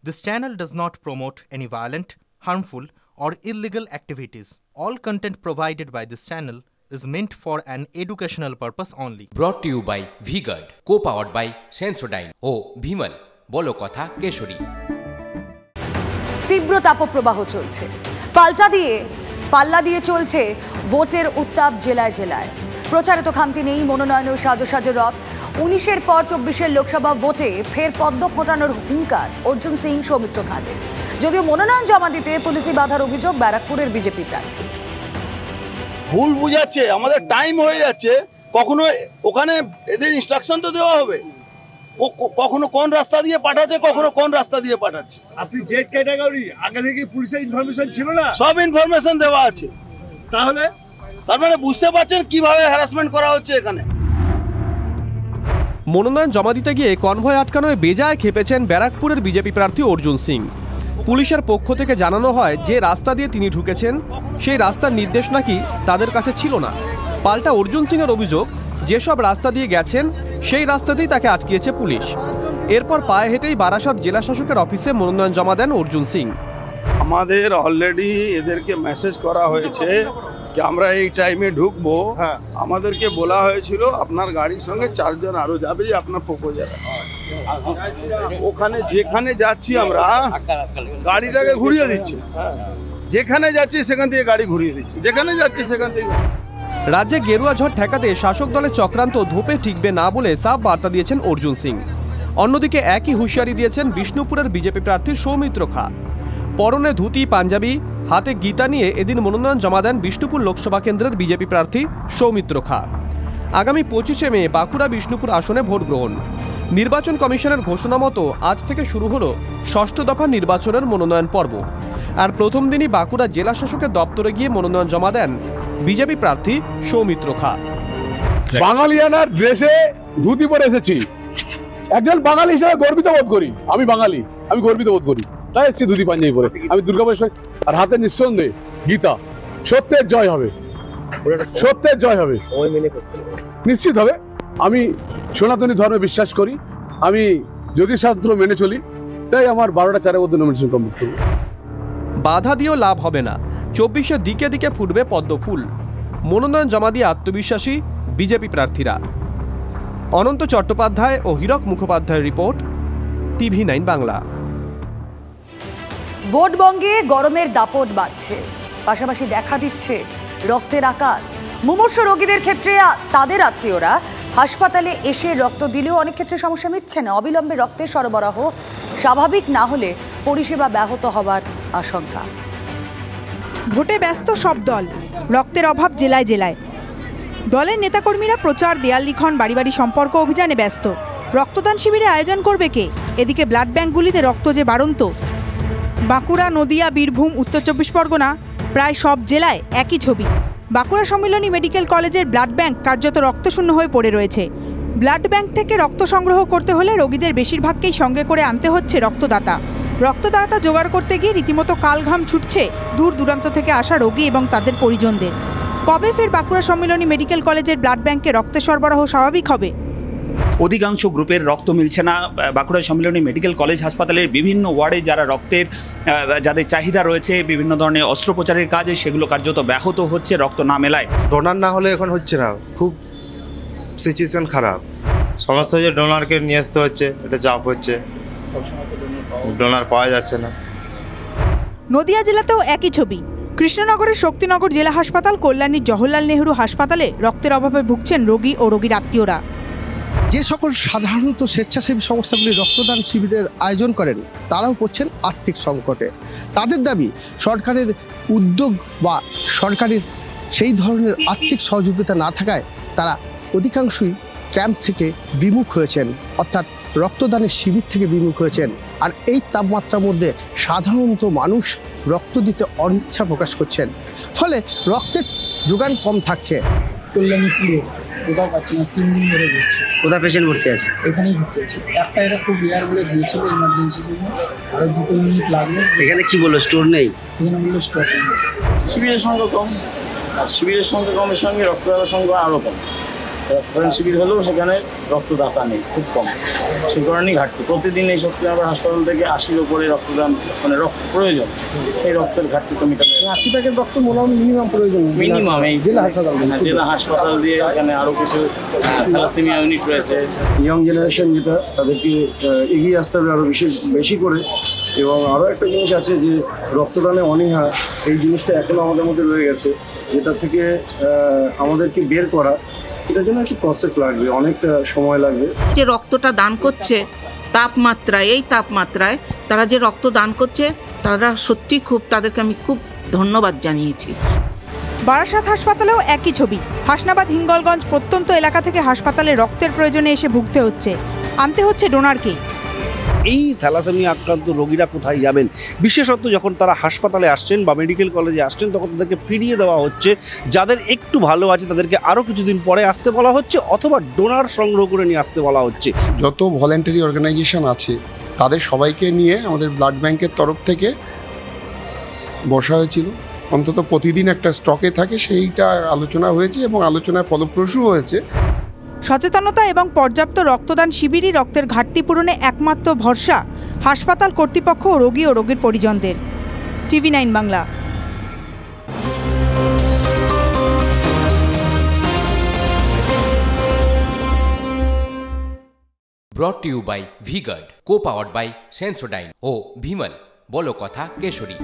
This channel does not promote any violent, harmful, or illegal activities. All content provided by this channel is meant for an educational purpose only. Brought to you by V-Guard, co-powered by Sensodyne O Bhimal, বলো কথা কেশরী। তীব্র তাপপ্রবাহ চলছে, পাল্লা দিয়ে চলছে ভোটের উত্তাপ জেলায় জেলায়। প্রচারে তো খামতি নেই, মনোনয়নের সাজো সাজো রথ। 19-এর পর 24-এর লোকসভা ভোটে ফের পদ্ম ফোটানোর হুঙ্কার অর্জুন সিং, সৌমিত্র খাদের। যদিও মনোনয়ন জমা দিতে পুলিশি বাধার অভিযোগ ব্যারাকপুরের বিজেপি প্রার্থী। ভুল বুঝাচ্ছে, আমাদের টাইম হয়ে যাচ্ছে। কখনো ওখানে এদের ইনস্ট্রাকশন তো দেওয়া হবে, কখনো কোন রাস্তা দিয়ে পাঠাচ্ছে, কখনো কোন রাস্তা দিয়ে পাঠাচ্ছে। আপনি জেড ক্যাটাগরি, আগে থেকে পুলিশের ইনফরমেশন ছিল না? সব ইনফরমেশন দেওয়া আছে। তাহলে তার মানে বুঝতে পারছেন কিভাবে হ্যারাসমেন্ট করা হচ্ছে এখানে। মনোনয়ন জমা দিতে গিয়ে কনভয় আটকানোয় বেজায় খেপেছেন ব্যারাকপুরের বিজেপি প্রার্থী অর্জুন সিং। পুলিশের পক্ষ থেকে জানানো হয় যে রাস্তা দিয়ে তিনি ঢুকেছেন সেই রাস্তার নির্দেশ নাকি তাদের কাছে ছিল না। পাল্টা অর্জুন সিংয়ের অভিযোগ, যেসব রাস্তা দিয়ে গেছেন সেই রাস্তাতেই তাকে আটকিয়েছে পুলিশ। এরপর পায়ে হেঁটেই বারাসত জেলা শাসকের অফিসে মনোনয়ন জমা দেন অর্জুন সিং। আমাদের অলরেডি এদেরকে মেসেজ করা হয়েছে যে আমরা এই টাইমে ঢুকবো। আমাদেরকে বলা হয়েছিল আপনার গাড়ির সঙ্গে 4 জন আরো যাবে, যে আপনার প্রপোজাল আছে। ওখানে যেখানে যাচ্ছি আমরা গাড়িটাকে ঘুরিয়ে দিচ্ছি, যেখানে যাচ্ছি সেখান থেকে গাড়ি ঘুরিয়ে দিচ্ছি, যেখানে যাচ্ছি সেখান থেকে। রাজ্যে গেরুয়া ঝড় ঠেকাতে শাসক দলের চক্রান্ত ধোপে টিকবে না বলে সাফ বার্তা দিয়েছেন অর্জুন সিং। অন্যদিকে একই হুঁশিয়ারি দিয়েছেন বিষ্ণুপুরের বিজেপি প্রার্থী সৌমিত্র খা। পরনে ধুতি পাঞ্জাবি, হাতে গীতা নিয়ে এদিন মনোনয়ন জমা দেন বিষ্ণুপুর লোকসভা কেন্দ্রের বিজেপি প্রার্থী সৌমিত্র খা। আগামী 25শে মে বাঁকুড়া বিষ্ণুপুর আসনে ভোট গ্রহণ। নির্বাচন কমিশনের ঘোষণা মতো আজ থেকে শুরু হলো 6ষ্ঠ দফা নির্বাচনের মনোনয়ন পর্ব। আর প্রথম দিনই বাঁকুড়া জেলা শাসকের দপ্তরে গিয়ে মনোনয়ন জমা দেন বিজেপি প্রার্থী সৌমিত্র খা। বাঙালিয়ানার ড্রেসে ধুতি পরে এসেছি, একজন বাঙালি হিসেবে গর্বিত বোধ করি। আমি বাঙালি, আমি গর্বিত বোধ করি, তাই এসেছি ধুতি পাঞ্জাবি পরে। আমি দুর্গাপুর, আর হাতে নিঃসন্দেহে গীতা। সত্যের জয় হবে, সত্যের জয় হবে, নিশ্চিত হবে। আমি সনাতনী ধর্মে বিশ্বাস করি, আমি জ্যোতিষশাস্ত্র মেনে চলি, তাই আমার 12টা 4 মধ্যে নমিনেশন কমপ্লিট করি। বাধা দিয়েও লাভ হবে না, 24শে দিকে দিকে ফুটবে পদ্ম ফুল। মনোনয়ন জমা দিয়ে আত্মবিশ্বাসী বিজেপি প্রার্থীরা। অনন্ত চট্টোপাধ্যায় ও হীরক মুখোপাধ্যায়ের রিপোর্ট, TV9 বাংলা। ভোটবঙ্গে গরমের দাপট বাড়ছে, পাশাপাশি দেখা দিচ্ছে রক্তের আকার। মুমূর্ষ রোগীদের ক্ষেত্রে তাদের আত্মীয়রা হাসপাতালে এসে রক্ত দিলেও অনেক ক্ষেত্রে সমস্যা মিটছে না। অবিলম্বে রক্তের সরবরাহ স্বাভাবিক না হলে পরিষেবা ব্যাহত হবার আশঙ্কা। ভোটে ব্যস্ত সব দল, রক্তের অভাব জেলায় জেলায়। দলের নেতাকর্মীরা প্রচার, দেয়াল লিখন, বাড়ি বাড়ি সম্পর্ক অভিযানে ব্যস্ত। রক্তদান শিবিরে আয়োজন করবে কে? এদিকে ব্লাড ব্যাঙ্কগুলিতে রক্ত যে বাড়ন্ত। বাঁকুড়া, নদিয়া, বীরভূম, উত্তর 24 পরগনা, প্রায় সব জেলায় একই ছবি। বাঁকুড়া সম্মিলনী মেডিকেল কলেজের ব্লাড ব্যাঙ্ক কার্যত রক্তশূন্য হয়ে পড়ে রয়েছে। ব্লাড ব্যাঙ্ক থেকে রক্ত সংগ্রহ করতে হলে রোগীদের বেশিরভাগকেই সঙ্গে করে আনতে হচ্ছে রক্তদাতা জোগাড় করতে গিয়ে রীতিমতো কালঘাম ছুটছে দূর দূরান্ত থেকে আসা রোগী এবং তাদের পরিজনদের। কবে ফের বাঁকুড়া সম্মিলনী মেডিকেল কলেজের ব্লাড ব্যাঙ্কে রক্তের সরবরাহ স্বাভাবিক হবে? অধিকাংশ গ্রুপের রক্ত মিলছে না। বাঁকুড়া সম্মিলনী মেডিকেল কলেজ হাসপাতালের বিভিন্ন ওয়ার্ডে যারা রক্তের যাদের চাহিদা রয়েছে বিভিন্ন ধরনের অস্ত্রোপচারের কাজে, সেগুলো কার্যত ব্যাহত হচ্ছে রক্ত না মেলায়। ডোনার না হলে এখন হচ্ছে না, খুব সিচুয়েশন খারাপ। সমস্ত যে ডোনারকে নিয়ে আসতে হচ্ছে, এটা চাপ হচ্ছে, ডোনার পাওয়া যাচ্ছে না। নদিয়া জেলাতেও একই ছবি। কৃষ্ণনগরের শক্তিনগর জেলা হাসপাতাল, কল্যাণীর জওহরলাল নেহরু হাসপাতালে রক্তের অভাবে ভুগছেন রোগী ও রোগীর আত্মীয়রা। যে সকল সাধারণত স্বেচ্ছাসেবী সংস্থাগুলি রক্তদান শিবিরের আয়োজন করেন তারাও পড়ছেন আর্থিক সংকটে। তাদের দাবি সরকারের উদ্যোগ বা সরকারের সেই ধরনের আর্থিক সহযোগিতা না থাকায় তারা অধিকাংশই ক্যাম্প থেকে বিমুখ হয়েছেন, অর্থাৎ রক্তদানের শিবির থেকে বিমুখ হয়েছেন। আর এই তাপমাত্রার মধ্যে সাধারণত মানুষ রক্ত দিতে অনিচ্ছা প্রকাশ করছেন, ফলে রক্তের যোগান কম থাকছে। কোথাও পাচ্ছি না, 3 দিন ধরে ঘুরছে। কোথায় পেশেন্ট ভর্তি আছে? এখানেই ভর্তি আছে। একটা এটা খুব রেয়ার বলে দিয়েছিল ইমার্জেন্সির জন্য, আরও 2 ইউনিট লাগবে। এখানে কি বললো, স্টোর নেই? এখানে বললো স্টোর নেই। শিবিরের সংখ্যা কম, আর শিবিরের সংখ্যা কমের সঙ্গে রক্তদাতার সংখ্যা আরও কম। রক্তদান শিবির হলেও সেখানে রক্তদাতা নেই, খুব কম। সেই কারণেই ঘাটতি। প্রতিদিন এই শক্তিনগর হাসপাতাল থেকে 80-র উপরে রক্তদান মানে রক্ত প্রয়োজন, সেই রক্তের ঘাটতি তো মেটানো। 80 প্যাকেট রক্ত মোটামুটি মিনিমাম প্রয়োজন, মিনিমাম এই জেলা হাসপাতাল জেলা হাসপাতাল দিয়ে এখানে আরও কিছু থ্যালাসেমিয়া ইউনিট রয়েছে। ইয়ং জেনারেশন যেটা, তাদেরকে এগিয়ে আসতে হবে আরও বেশি করে। এবং আরও একটা জিনিস আছে যে রক্তদানে অনীহা, এই জিনিসটা এখনো আমাদের মধ্যে রয়ে গেছে, যেটা থেকে আমাদেরকে বের করা, এটার জন্য একটু প্রসেস লাগবে, অনেকটা সময় লাগবে। যে রক্তটা দান করছে এই তাপমাত্রায় তারা যে রক্ত দান করছে, তারা সত্যি তাদেরকে আমি খুব ধন্যবাদ জানিয়েছি। বারাসাত হাসপাতালেও একই ছবি। হাসনাবাদ হিঙ্গলগঞ্জ প্রত্যন্ত এলাকা থেকে হাসপাতালে রক্তের প্রয়োজনে এসে ভুগতে হচ্ছে, আনতে হচ্ছে ডোনারকে। এই থ্যালাসেমিয়া আক্রান্ত রোগীরা কোথায় যাবেন? বিশেষত যখন তারা হাসপাতালে আসছেন বা মেডিকেল কলেজে আসছেন, তখন তাদেরকে ফিরিয়ে দেওয়া হচ্ছে। যাদের একটু ভালো আছে তাদেরকে আরও কিছুদিন পরে আসতে বলা হচ্ছে, অথবা ডোনার সংগ্রহ করে নিয়ে আসতে বলা হচ্ছে। যত ভলেন্টারি অর্গানাইজেশন আছে তাদের সবাইকে নিয়ে আমাদের ব্লাড ব্যাংকের তরফ থেকে বসা হয়েছিল, অন্তত প্রতিদিন একটা স্টকে থাকে, সেইটা আলোচনা হয়েছে এবং আলোচনায় ফলপ্রসূ হয়েছে। সচেতনতা এবং পর্যাপ্ত রক্তদান শিবিরই রক্তের ঘাটতি পূরণে একমাত্র ভরসা হাসপাতাল কর্তৃপক্ষ, রোগী ও রোগীর পরিজনদের। TV9 Bangla. Brought to you by V Guard, co powered by Sensodyne ও ভিমল, বলো কথা কেশরী।